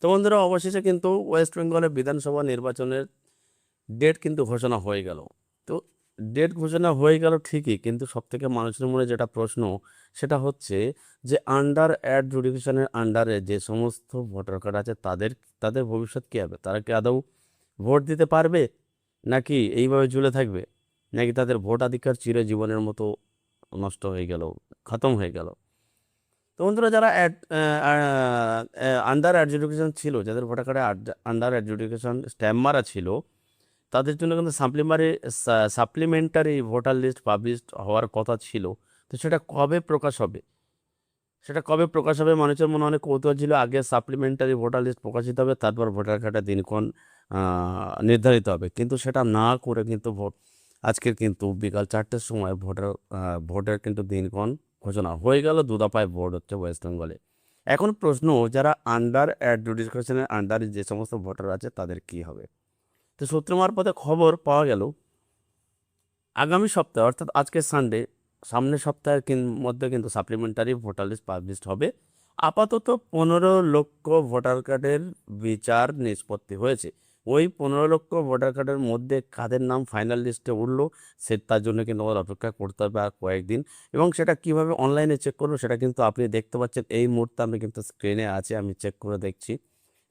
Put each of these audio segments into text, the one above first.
তো বন্ধুরা, অবশেষে কিন্তু ওয়েস্ট বেঙ্গলে বিধানসভা নির্বাচনের ডেট কিন্তু ঘোষণা হয়ে গেল। তো ডেট ঘোষণা হয়ে গেল ঠিকই, কিন্তু সবথেকে মানুষের মনে যেটা প্রশ্ন সেটা হচ্ছে যে আন্ডার অ্যাডজুডিকেশনের আন্ডারে যে সমস্ত ভোটার কার্ড আছে তাদের তাদের ভবিষ্যৎ কী হবে? তারা কি আদৌ ভোট দিতে পারবে, নাকি এইভাবে ঝুলে থাকবে, নাকি তাদের ভোটাধিকার চিরজীবনের মতো নষ্ট হয়ে গেল, খতম হয়ে গেল? তো বন্ধুরা, যারা আন্ডার অ্যাডজুডিকেশন ছিল, যাদের ভোটার কার্ডে আন্ডার অ্যাডজুডিকেশন স্ট্যাম্প মারা ছিল, তাদের জন্য কিন্তু সাপ্লিমেন্টারি ভোটার লিস্ট পাবলিশড হওয়ার কথা ছিল। তো সেটা কবে প্রকাশ হবে? মানুষের মনে অনেক কৌতূহল ছিল। আগে সাপ্লিমেন্টারি ভোটার লিস্ট প্রকাশিত হবে, তারপর ভোটার কার্ডের দিনক্ষণ নির্ধারিত হবে। কিন্তু সেটা না করে কিন্তু আজকের কিন্তু বিকাল 4টের সময় ভোটের কিন্তু দিনক্ষণ ঘোষণা হয়ে গেল। দুদফায় ভোট হচ্ছে ওয়েস্ট বেঙ্গলে। এখন প্রশ্ন, যারা আন্ডার অ্যাডজুডিকেশনের আন্ডারে যে সমস্ত ভোটার আছে তাদের কি হবে? তো সূত্র মারফতে খবর পাওয়া গেল, আগামী সপ্তাহে অর্থাৎ আজকে সানডে, সামনের সপ্তাহের মধ্যে কিন্তু সাপ্লিমেন্টারি ভোটার লিস্ট পাবলিশ হবে। আপাতত 15 লক্ষ ভোটার কার্ডের বিচার নিষ্পত্তি হয়েছে। ওই 15 লক্ষ ভোটার কার্ডের মধ্যে কাদের নাম ফাইনাল লিস্টে উঠলো তার জন্য কিন্তু আমাদের অপেক্ষা করতে হবে আর কয়েকদিন। এবং সেটা কিভাবে অনলাইনে চেক করবো সেটা কিন্তু আপনি দেখতে পাচ্ছেন এই মুহূর্তে। আমি কিন্তু স্ক্রিনে আছে, আমি চেক করে দেখছি।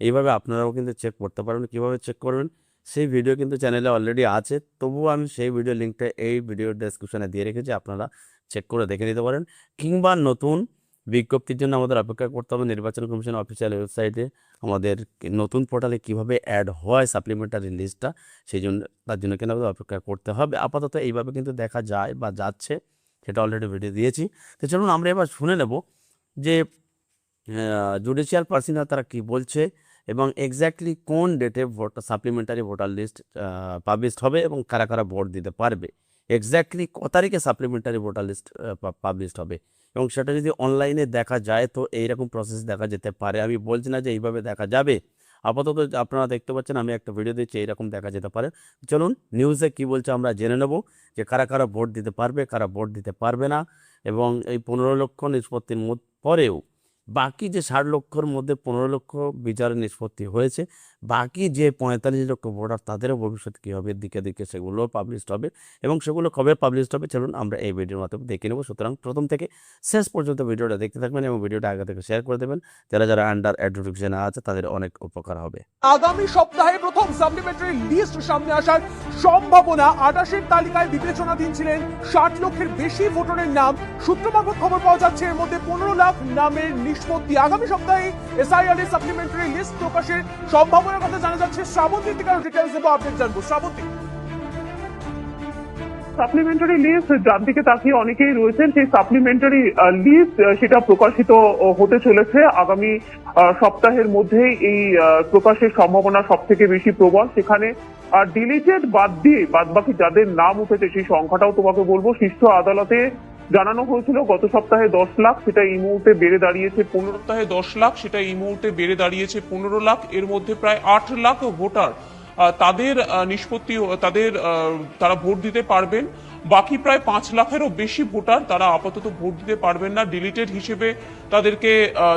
এইভাবে আপনারাও কিন্তু চেক করতে পারবেন। কীভাবে চেক করবেন সেই ভিডিও কিন্তু চ্যানেলে অলরেডি আছে, তবুও আমি সেই ভিডিও লিঙ্কটা এই ভিডিও ডেসক্রিপশনে দিয়ে রেখেছি, আপনারা চেক করে দেখে নিতে পারেন। কিংবা নতুন বিজ্ঞপ্তির জন্য আমাদের অপেক্ষা করতে হবে নির্বাচন কমিশন অফিসিয়াল ওয়েবসাইটে। আমাদের নতুন পোর্টালে কিভাবে অ্যাড হয় সাপ্লিমেন্টারি লিস্টটা, তার জন্য কিন্তু আমাদের অপেক্ষা করতে হবে। আপাতত এইভাবে কিন্তু দেখা যায় বা যাচ্ছে, সেটা অলরেডি ভিডিও দিয়েছি। তো চলুন আমরা এবার শুনে নেব যে জুডিশিয়াল পার্সোনাল তারা কি বলছে এবং এক্স্যাক্টলি কোন ডেটে সাপ্লিমেন্টারি ভোটার লিস্ট পাবলিশড হবে এবং কারা কারা ভোট দিতে পারবে, এক্স্যাক্টলি ক তারিখে সাপ্লিমেন্টারি ভোটার লিস্ট পাবলিশড হবে। এবং সেটা যদি অনলাইনে দেখা যায় তো এইরকম প্রসেস দেখা যেতে পারে। আমি বলছি না যে এইভাবে দেখা যাবে, আপাতত আপনারা দেখতে পাচ্ছেন আমি একটা ভিডিও দিচ্ছি, এইরকম দেখা যেতে পারে। চলুন নিউজে কি বলছে আমরা জেনে নেব যে কারা কারা ভোট দিতে পারবে, কারা ভোট দিতে পারবে না। এবং এই 15 লক্ষ নিষ্পত্তির পরেও বাকি যে 60 লক্ষর মধ্যে 15 লক্ষ বিচারের নিষ্পত্তি হয়েছে, বাকি যে 45 লক্ষ ভোটার তাদেরও ভবিষ্যৎ কী হবে, দিকে দিকে সেগুলোও পাবলিশড হবে। এবং সেগুলো কবে পাবলিশড হবে চলুন আমরা এই ভিডিওর মাধ্যমে দেখে নেব। সুতরাং প্রথম থেকে শেষ পর্যন্ত ভিডিওটা দেখতে থাকবেন এবং ভিডিওটা আগে থেকে শেয়ার করে দেবেন। যারা যারা আন্ডার অ্যাডজুডিকেশনে আছে তাদের অনেক উপকার হবে। আগামী সপ্তাহে প্রথম সাপ্লিমেন্টারি লিস্ট সামনে আসার সম্ভাবনা। 28-এর তালিকায় বিবেচনাধীন ছিলেন 60 লক্ষের বেশি ভোটারের নাম। সূত্র মারফত খবর পাওয়া যাচ্ছে এর মধ্যে 15 লাখ নামের নিষ্পত্তি। আগামী সপ্তাহে এসআইআর এর সাপ্লিমেন্টারি লিস্ট প্রকাশের সম্ভাবনার কথা জানা যাচ্ছে। শ্রাবন্তী থেকে ডিটেইলস দেবো, আপডেট জানবো। শ্রাবন্তী, সাপ্লিমেন্টারি লিস্ট যার দিকে তাকিয়ে অনেকেই রয়েছেন, সেই সাপ্লিমেন্টারি লিস্ট সেটা প্রকাশিত হতে চলেছে আগামী সপ্তাহের মধ্যেই। এই প্রকাশের সম্ভাবনা সব থেকে বেশি প্রবল। সেখানে ডিলিটেড বাদ দিয়ে বাদ বাকি যাদের নাম উঠেছে সেই সংখ্যাটাও তোমাকে বলবো। শীর্ষ আদালতে জানানো হয়েছিল গত সপ্তাহে 10 লাখ, সেটা এই মুহূর্তে বেড়ে দাঁড়িয়েছে 15। সপ্তাহে 10 লাখ, সেটা এই মুহূর্তে বেড়ে দাঁড়িয়েছে 15 লাখ। এর মধ্যে প্রায় 8 লাখ ভোটার তাদের নিষ্পত্তি তারা ভোট দিতে পারবেন। বাকি প্রায় 5 লাখেরও বেশি ভোটার তারা আপাতত ভোট দিতে পারবেন না। ডিলিটেড হিসেবে তাদেরকে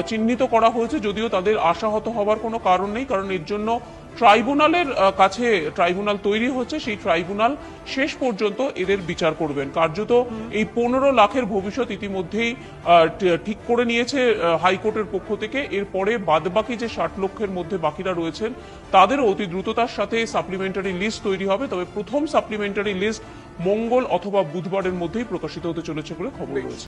চিহ্নিত করা হয়েছে, যদিও তাদের আশাহত হওয়ার কোনো কারণ নেই, কারণ এর জন্য ট্রাইব্যুনালের কাছে ট্রাইব্যুনাল তৈরি হচ্ছে। সেই ট্রাইব্যুনাল শেষ পর্যন্ত এদের বিচার করবেন। কার্যত এই 15 লাখের ভবিষ্যৎ ইতিমধ্যেই ঠিক করে নিয়েছে হাইকোর্টের পক্ষ থেকে। এরপরে বাদবাকি যে 60 লক্ষের মধ্যে বাকিরা রয়েছেন তাদেরও অতি দ্রুততার সাথে সাপ্লিমেন্টারি লিস্ট তৈরি হবে। তবে প্রথম সাপ্লিমেন্টারি লিস্ট মঙ্গল অথবা বুধবারের মধ্যেই প্রকাশিত হতে চলেছে বলে খবর রয়েছে।